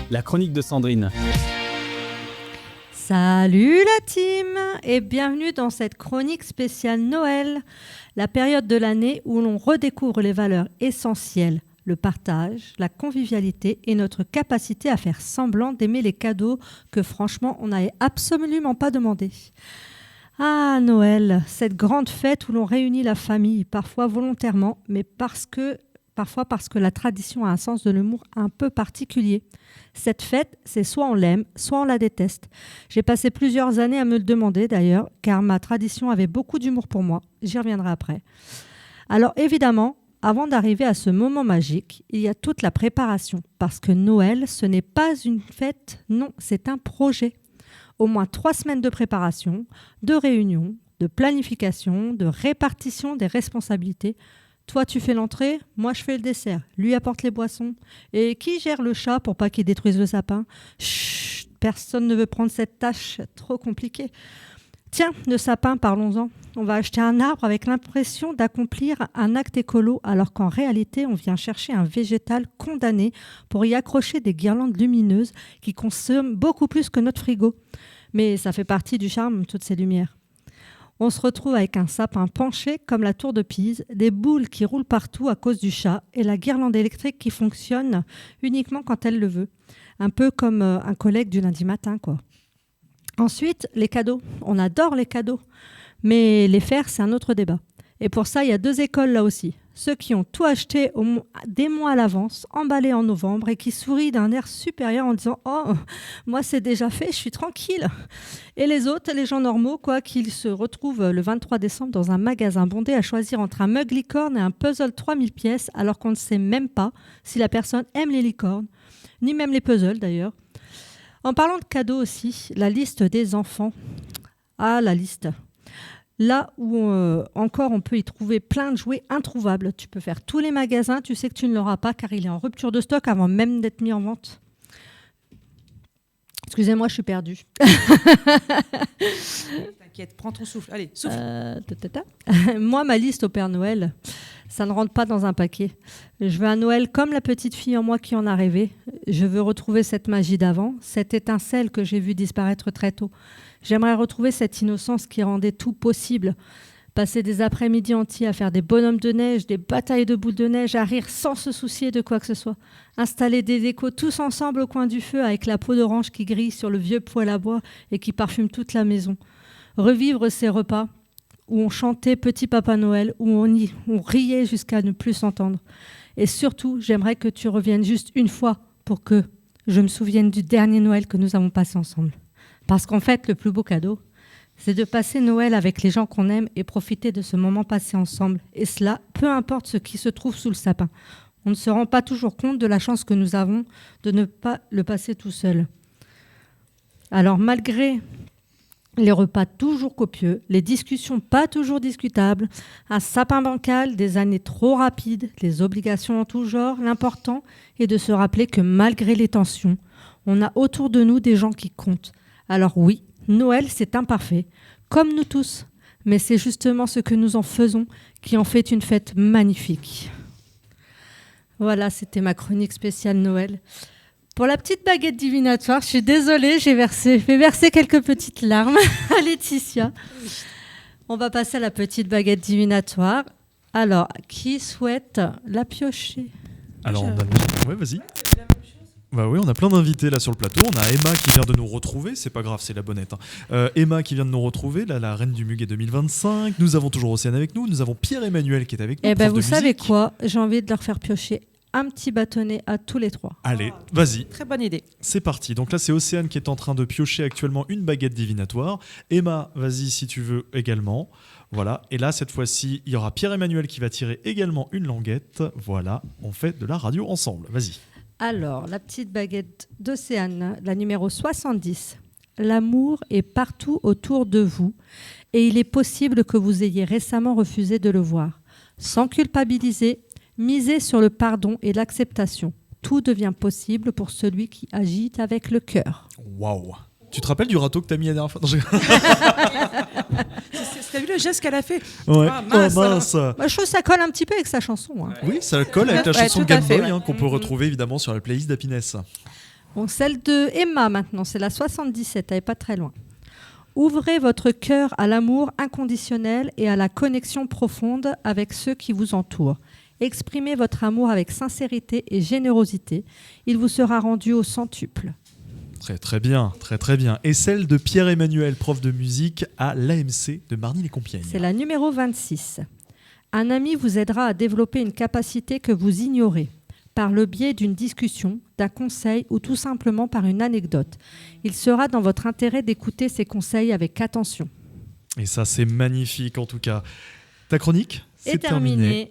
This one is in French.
La chronique de Sandrine. Salut la team et bienvenue dans cette chronique spéciale Noël, la période de l'année où l'on redécouvre les valeurs essentielles, le partage, la convivialité et notre capacité à faire semblant d'aimer les cadeaux que franchement on n'avait absolument pas demandé. Ah Noël, cette grande fête où l'on réunit la famille, parfois volontairement, mais parfois parce que la tradition a un sens de l'humour un peu particulier. Cette fête, c'est soit on l'aime, soit on la déteste. J'ai passé plusieurs années à me le demander d'ailleurs, car ma tradition avait beaucoup d'humour pour moi. J'y reviendrai après. Alors évidemment, avant d'arriver à ce moment magique, il y a toute la préparation, parce que Noël, ce n'est pas une fête, non, c'est un projet. Au moins 3 semaines de préparation, de réunion, de planification, de répartition des responsabilités. Toi, tu fais l'entrée, moi, je fais le dessert. Lui apporte les boissons. Et qui gère le chat pour pas qu'il détruise le sapin ? Chut, personne ne veut prendre cette tâche, trop compliqué. Tiens, le sapin, parlons-en. On va acheter un arbre avec l'impression d'accomplir un acte écolo, alors qu'en réalité, on vient chercher un végétal condamné pour y accrocher des guirlandes lumineuses qui consomment beaucoup plus que notre frigo. Mais ça fait partie du charme, toutes ces lumières. On se retrouve avec un sapin penché comme la tour de Pise, des boules qui roulent partout à cause du chat et la guirlande électrique qui fonctionne uniquement quand elle le veut. Un peu comme un collègue du lundi matin, quoi. Ensuite, les cadeaux. On adore les cadeaux, mais les faire, c'est un autre débat. Et pour ça, il y a 2 écoles là aussi. Ceux qui ont tout acheté des mois à l'avance, emballé en novembre et qui sourient d'un air supérieur en disant « Oh, moi c'est déjà fait, je suis tranquille !» Et les autres, les gens normaux, quoi, qui se retrouvent le 23 décembre dans un magasin bondé à choisir entre un mug licorne et un puzzle 3000 pièces alors qu'on ne sait même pas si la personne aime les licornes, ni même les puzzles d'ailleurs. En parlant de cadeaux aussi, la liste des enfants. Ah, la liste. Là où encore on peut y trouver plein de jouets introuvables. Tu peux faire tous les magasins, tu sais que tu ne l'auras pas car il est en rupture de stock avant même d'être mis en vente. Excusez-moi, je suis perdue. T'inquiète, prends ton souffle. Allez, souffle. Moi, ma liste au Père Noël, ça ne rentre pas dans un paquet. Je veux un Noël comme la petite fille en moi qui en a rêvé. Je veux retrouver cette magie d'avant, cette étincelle que j'ai vue disparaître très tôt. J'aimerais retrouver cette innocence qui rendait tout possible. Passer des après-midi entiers à faire des bonhommes de neige, des batailles de boules de neige, à rire sans se soucier de quoi que ce soit. Installer des décos tous ensemble au coin du feu avec la peau d'orange qui grille sur le vieux poêle à bois et qui parfume toute la maison. Revivre ces repas où on chantait Petit Papa Noël, où on riait jusqu'à ne plus s'entendre. Et surtout, j'aimerais que tu reviennes juste une fois pour que je me souvienne du dernier Noël que nous avons passé ensemble. Parce qu'en fait, le plus beau cadeau, c'est de passer Noël avec les gens qu'on aime et profiter de ce moment passé ensemble. Et cela, peu importe ce qui se trouve sous le sapin. On ne se rend pas toujours compte de la chance que nous avons de ne pas le passer tout seul. Alors, malgré les repas toujours copieux, les discussions pas toujours discutables, un sapin bancal, des années trop rapides, les obligations en tout genre, l'important est de se rappeler que malgré les tensions, on a autour de nous des gens qui comptent. Alors oui, Noël, c'est imparfait, comme nous tous, mais c'est justement ce que nous en faisons qui en fait une fête magnifique. Voilà, c'était ma chronique spéciale Noël. Pour la petite baguette divinatoire, je suis désolée, j'ai fait verser quelques petites larmes à Laetitia. On va passer à la petite baguette divinatoire. Alors, qui souhaite la piocher ? Alors, ouais, vas-y. Bah oui, on a plein d'invités là sur le plateau. On a Emma qui vient de nous retrouver, c'est pas grave, c'est la bonnette. Emma qui vient de nous retrouver, là, la reine du Muguet 2025. Nous avons toujours Océane avec nous. Nous avons Pierre-Emmanuel qui est avec nous. Eh bien, vous savez quoi ? J'ai envie de leur faire piocher un petit bâtonnet à tous les 3. Allez, vas-y. Très bonne idée. C'est parti. Donc là, c'est Océane qui est en train de piocher actuellement une baguette divinatoire. Emma, vas-y si tu veux également. Voilà. Et là, cette fois-ci, il y aura Pierre-Emmanuel qui va tirer également une languette. Voilà, on fait de la radio ensemble. Vas-y. Alors, la petite baguette d'Océane, la numéro 70. L'amour est partout autour de vous et il est possible que vous ayez récemment refusé de le voir. Sans culpabiliser, misez sur le pardon et l'acceptation. Tout devient possible pour celui qui agit avec le cœur. Waouh! Tu te rappelles du râteau que t'as mis la dernière fois? T'as vu le geste qu'elle a fait? Ouais. Ah, mince, Moi, je trouve que ça colle un petit peu avec sa chanson. Hein. Oui, ça colle avec la chanson tout à Game fait, Boy qu'on peut retrouver évidemment sur la playlist d'Happiness. Bon, celle de Emma maintenant, c'est la 77, elle n'est pas très loin. Ouvrez votre cœur à l'amour inconditionnel et à la connexion profonde avec ceux qui vous entourent. Exprimez votre amour avec sincérité et générosité. Il vous sera rendu au centuple. Très très bien, très très bien. Et celle de Pierre-Emmanuel, prof de musique à l'AMC de Marny-les-Compiègnes. C'est la numéro 26. Un ami vous aidera à développer une capacité que vous ignorez, par le biais d'une discussion, d'un conseil ou tout simplement par une anecdote. Il sera dans votre intérêt d'écouter ces conseils avec attention. Et ça, c'est magnifique en tout cas. Ta chronique, Et c'est terminé. terminé.